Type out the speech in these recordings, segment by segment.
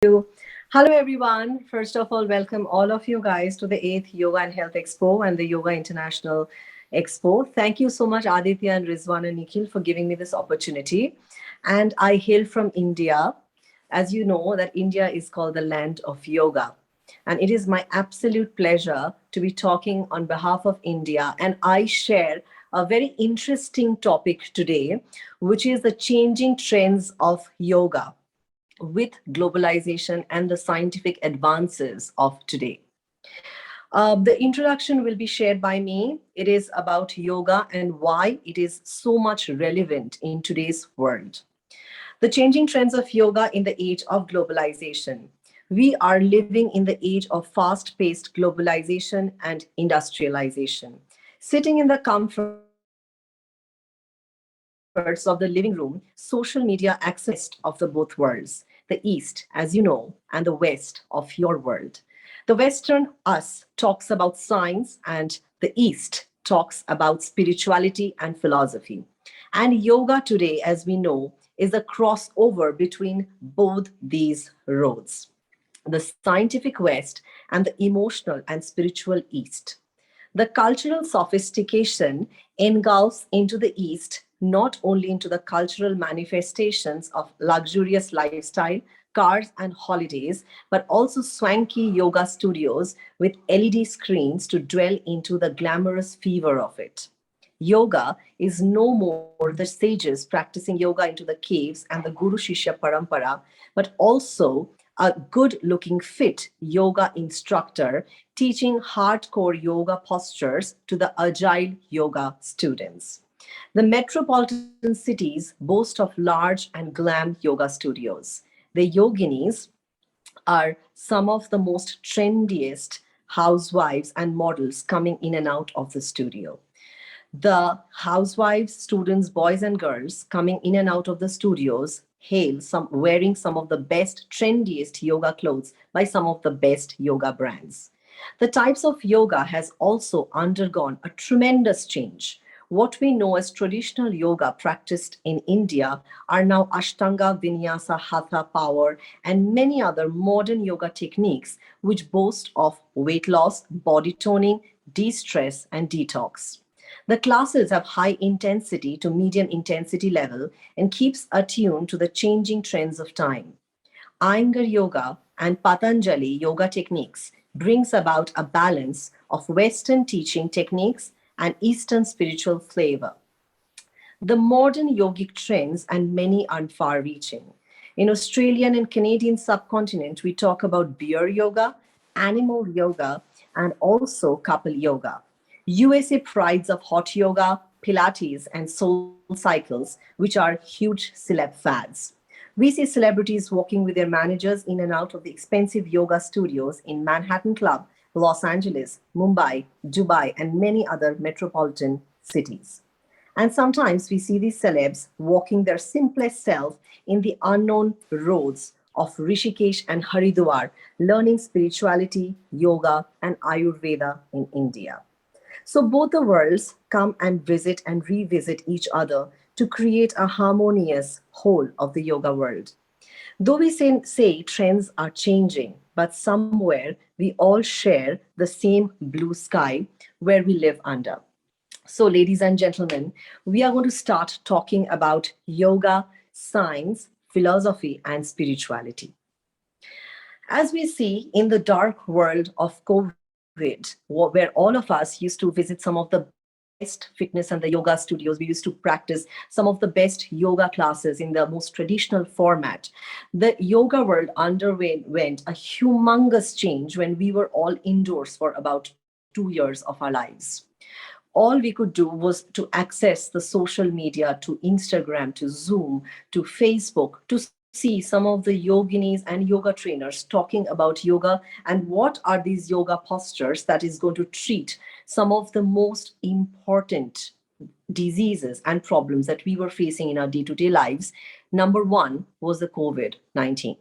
you. Hello, everyone. First of all, welcome all of you guys to the 8th Yoga and Health Expo and the Yoga International Expo. Thank you so much, Aditya and Rizwan and Nikhil, for giving me this opportunity. And I hail from India. As you know, that India is called the land of yoga. And it is my absolute pleasure to be talking on behalf of India. And I share a very interesting topic today, which is the changing trends of yoga with globalization and the scientific advances of today. The introduction will be shared by me. It is about yoga and why it is so much relevant in today's world. The changing trends of yoga in the age of globalization. We are living in the age of fast paced globalization and industrialization. Sitting in the comforts of the living room, social media access of the both worlds, the East, as you know, and the West of your world. The Western us talks about science, and the East talks about spirituality and philosophy. And yoga today, as we know, is a crossover between both these roads, the scientific West and the emotional and spiritual East. The cultural sophistication engulfs into the East not only into the cultural manifestations of luxurious lifestyle, cars, and holidays, but also swanky yoga studios with LED screens to dwell into the glamorous fever of it. Yoga is no more the sages practicing yoga into the caves and the Guru Shishya Parampara, but also a good looking, fit yoga instructor teaching hardcore yoga postures to the agile yoga students. The metropolitan cities boast of large and glam yoga studios. The yoginis are some of the most trendiest housewives and models coming in and out of the studio. The housewives, students, boys, and girls coming in and out of the studios hail some wearing some of the best, trendiest yoga clothes by some of the best yoga brands. The types of yoga has also undergone a tremendous change. What we know as traditional yoga practiced in India are now Ashtanga, Vinyasa, Hatha, Power, and many other modern yoga techniques which boast of weight loss, body toning, de-stress, and detox. The classes have high intensity to medium intensity level and keeps attuned to the changing trends of time. Iyengar yoga and Patanjali yoga techniques brings about a balance of Western teaching techniques and Eastern spiritual flavor. The modern yogic trends and many are far reaching. In Australian and Canadian subcontinent, we talk about beer yoga, animal yoga, and also couple yoga. USA prides of hot yoga, Pilates, and soul cycles, which are huge celeb fads. We see celebrities walking with their managers in and out of the expensive yoga studios in Manhattan Club, Los Angeles, Mumbai, Dubai, and many other metropolitan cities. And sometimes we see these celebs walking their simplest self in the unknown roads of Rishikesh and Haridwar, learning spirituality, yoga, and Ayurveda in India. So both the worlds come and visit and revisit each other to create a harmonious whole of the yoga world. Though we say trends are changing, but somewhere we all share the same blue sky where we live under. So, ladies and gentlemen, we are going to start talking about yoga, science, philosophy, and spirituality. As we see in the dark world of COVID, where all of us used to visit some of the best fitness and the yoga studios, we used to practice some of the best yoga classes in the most traditional format. The yoga world underwent a humongous change when we were all indoors for about 2 years of our lives. All we could do was to access the social media, to Instagram, to Zoom, to Facebook, to see some of the yoginis and yoga trainers talking about yoga and what are these yoga postures that is going to treat some of the most important diseases and problems that we were facing in our day-to-day lives. Number one was the COVID-19.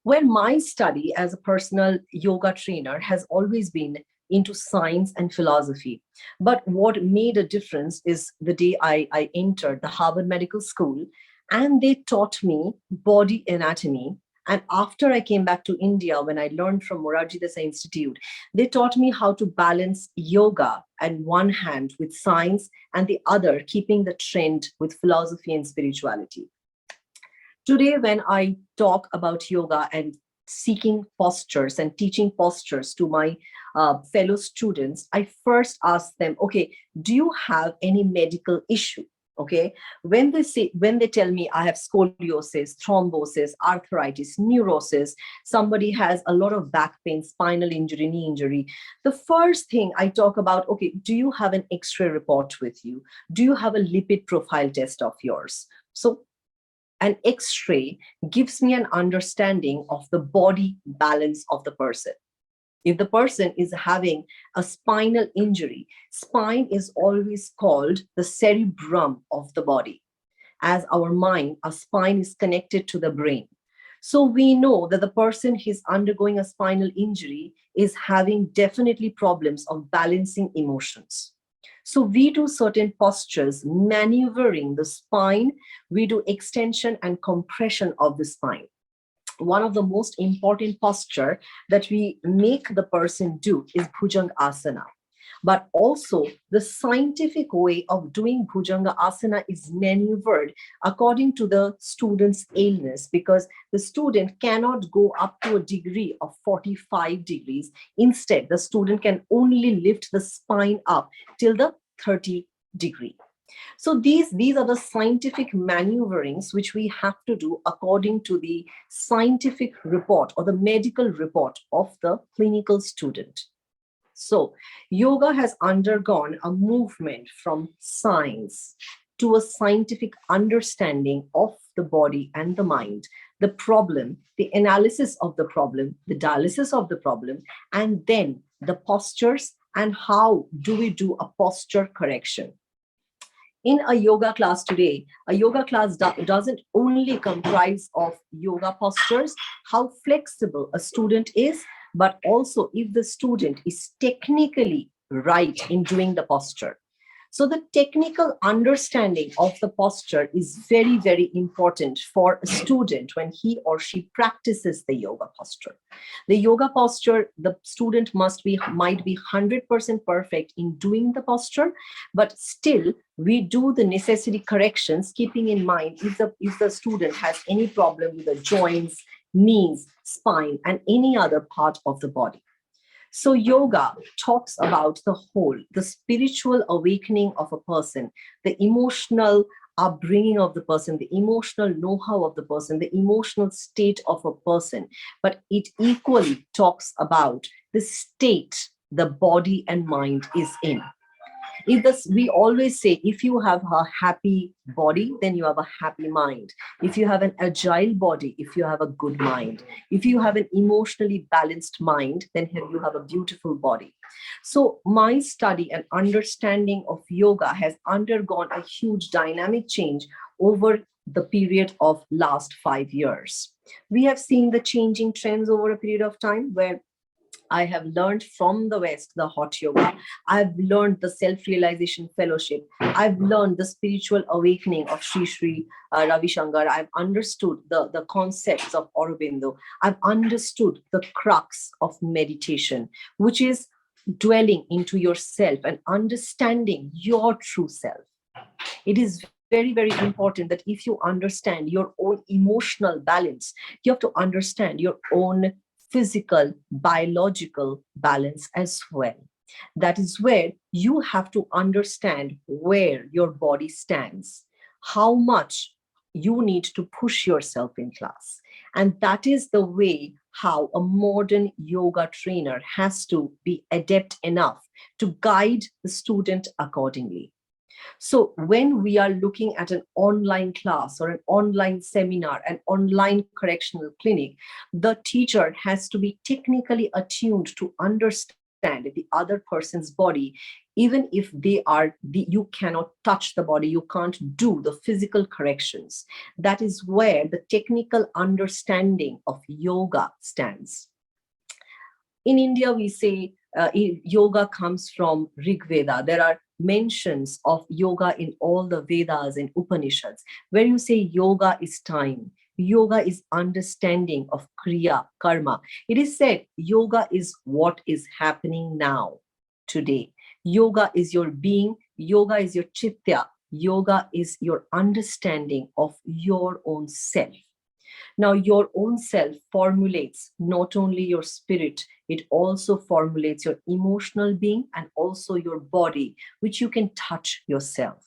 Well, my study as a personal yoga trainer has always been into science and philosophy. But what made a difference is the day I entered the Harvard Medical School and they taught me body anatomy And after I came back to India, when I learned from Morarji Desai Institute, they taught me how to balance yoga and one hand with science and the other keeping the trend with philosophy and spirituality. Today, when I talk about yoga and seeking postures and teaching postures to my fellow students, I first ask them, okay, do you have any medical issue? Okay, when they tell me I have scoliosis, thrombosis, arthritis, neurosis, somebody has a lot of back pain, spinal injury, knee injury, the first thing I talk about, okay, do you have an X-ray report with you? Do you have a lipid profile test of yours? So an X-ray gives me an understanding of the body balance of the person. If the person is having a spinal injury, spine is always called the cerebrum of the body. As our mind, our spine is connected to the brain. So we know that the person who is undergoing a spinal injury is having definitely problems of balancing emotions. So we do certain postures, maneuvering the spine. We do extension and compression of the spine. One of the most important posture that we make the person do is Bhujanga Asana. But also the scientific way of doing Bhujanga Asana is maneuvered according to the student's illness, because the student cannot go up to a degree of 45 degrees. Instead, the student can only lift the spine up till the 30 degree. So these are the scientific maneuverings which we have to do according to the scientific report or the medical report of the clinical student. So yoga has undergone a movement from science to a scientific understanding of the body and the mind, the problem, the analysis of the problem, the dialysis of the problem, and then the postures and how do we do a posture correction. In a yoga class today, a yoga class doesn't only comprise of yoga postures, how flexible a student is, but also if the student is technically right in doing the posture. So the technical understanding of the posture is very, very important for a student when he or she practices the yoga posture. The yoga posture, the student might be 100% perfect in doing the posture, but still we do the necessary corrections, keeping in mind if the student has any problem with the joints, knees, spine, and any other part of the body. So yoga talks about the whole, the spiritual awakening of a person, the emotional upbringing of the person, the emotional know-how of the person, the emotional state of a person. But it equally talks about the state the body and mind is in. We always say, if you have a happy body, then you have a happy mind. If you have an agile body, if you have a good mind, if you have an emotionally balanced mind, then here you have a beautiful body. So my study and understanding of yoga has undergone a huge dynamic change over the period of last 5 years. We have seen the changing trends over a period of time where I have learned from the West the hot yoga. I've learned the self-realization fellowship. I've learned the spiritual awakening of Sri Ravi Shankar. I've understood the concepts of Aurobindo. I've understood the crux of meditation, which is dwelling into yourself and understanding your true self. It is very, very important that if you understand your own emotional balance, you have to understand your own physical, biological balance as well. That is where you have to understand where your body stands, how much you need to push yourself in class. And that is the way how a modern yoga trainer has to be adept enough to guide the student accordingly. So when we are looking at an online class or an online seminar, an online correctional clinic, the teacher has to be technically attuned to understand the other person's body, even if you cannot touch the body, you can't do the physical corrections. That is where the technical understanding of yoga stands. In India, we say yoga comes from Rig Veda. There are mentions of yoga in all the Vedas and Upanishads, where you say yoga is time, Yoga is understanding of Kriya, karma. It is said yoga is what is happening now, today. Yoga is your being, yoga is your chitta, yoga is your understanding of your own self. Now, your own self formulates not only your spirit, it also formulates your emotional being and also your body, which you can touch yourself.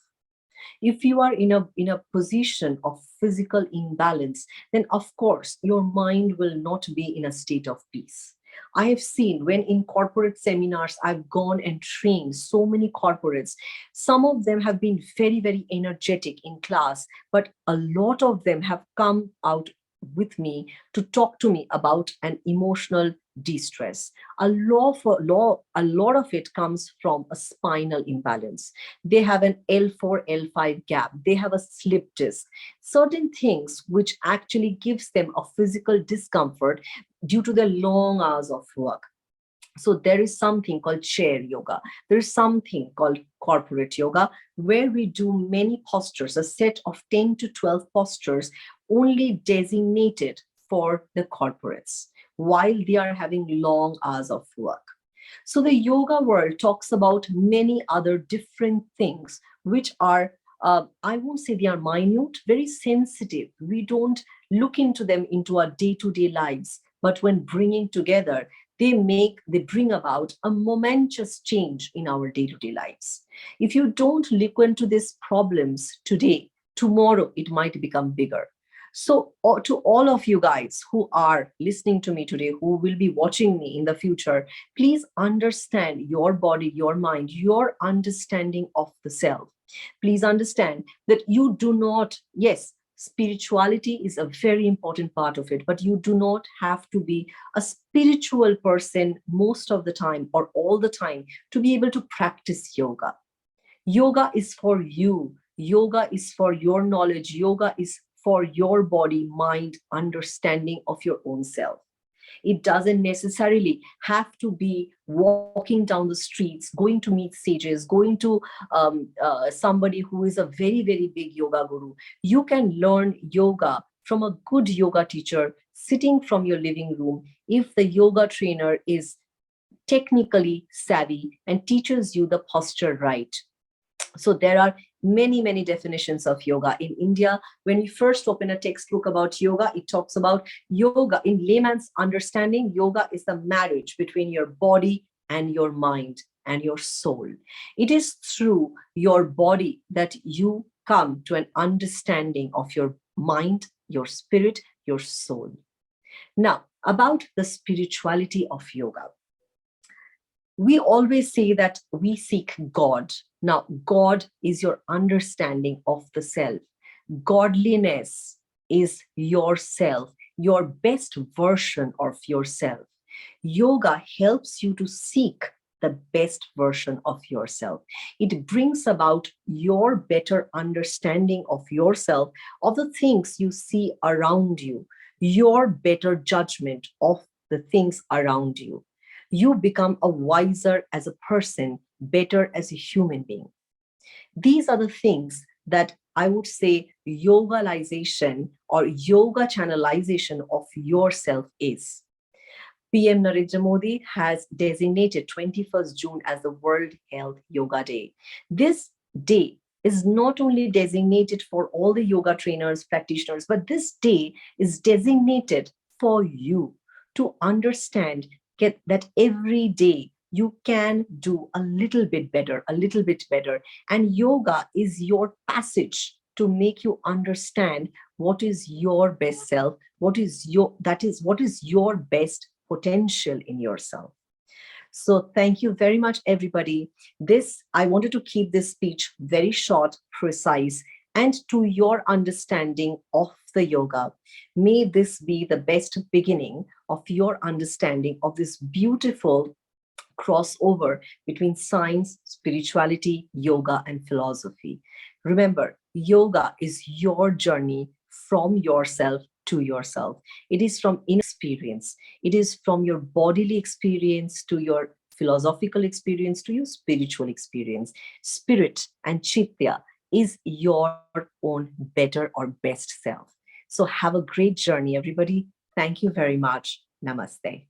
If you are in a position of physical imbalance, then of course your mind will not be in a state of peace. I have seen when in corporate seminars I've gone and trained so many corporates. Some of them have been very, very energetic in class, but a lot of them have come out with me to talk to me about an emotional de-stress. A lot of it comes from a spinal imbalance. They have an L4, L5 gap. They have a slip disc. Certain things which actually gives them a physical discomfort due to their long hours of work. So there is something called chair yoga. There is something called corporate yoga, where we do many postures, a set of 10 to 12 postures only designated for the corporates while they are having long hours of work. So the yoga world talks about many other different things, which are, I won't say they are minute, very sensitive. We don't look into them into our day-to-day lives, but when bringing together, they bring about a momentous change in our day-to-day lives. If you don't look into these problems today, tomorrow it might become bigger. So, to all of you guys who are listening to me today, who will be watching me in the future, please understand your body, your mind, your understanding of the self. Please understand that you do not, yes, spirituality is a very important part of it, but you do not have to be a spiritual person most of the time or all the time to be able to practice yoga. Yoga is for you. Yoga is for your knowledge. Yoga is for your body, mind, understanding of your own self. It doesn't necessarily have to be walking down the streets, going to meet sages, going to somebody who is a very, very big yoga guru. You can learn yoga from a good yoga teacher sitting from your living room if the yoga trainer is technically savvy and teaches you the posture right. So there are many, many definitions of yoga in India. When we first open a textbook about yoga, it talks about yoga in layman's understanding. Yoga is the marriage between your body and your mind and your soul. It is through your body that you come to an understanding of your mind, your spirit, your soul. Now, about the spirituality of yoga, we always say that we seek God. Now, God is your understanding of the self. Godliness is yourself, your best version of yourself. Yoga helps you to seek the best version of yourself. It brings about your better understanding of yourself, of the things you see around you, your better judgment of the things around you. You become a wiser as a person, better as a human being. These are the things that I would say yogalization or yoga channelization of yourself is. PM Narendra Modi has designated 21st June as the World Health Yoga Day. This day is not only designated for all the yoga trainers, practitioners, but this day is designated for you to understand, get that every day you can do a little bit better, a little bit better. And yoga is your passage to make you understand what is your best self, what is your best potential in yourself. So thank you very much, everybody. This, I wanted to keep this speech very short, precise, and to your understanding of the yoga. May this be the best beginning of your understanding of this beautiful crossover between science, spirituality, yoga, and philosophy. Remember, yoga is your journey from yourself to yourself. It is from inner experience. It is from your bodily experience to your philosophical experience to your spiritual experience. Spirit and chitta is your own better or best self. So have a great journey, everybody. Thank you very much. Namaste.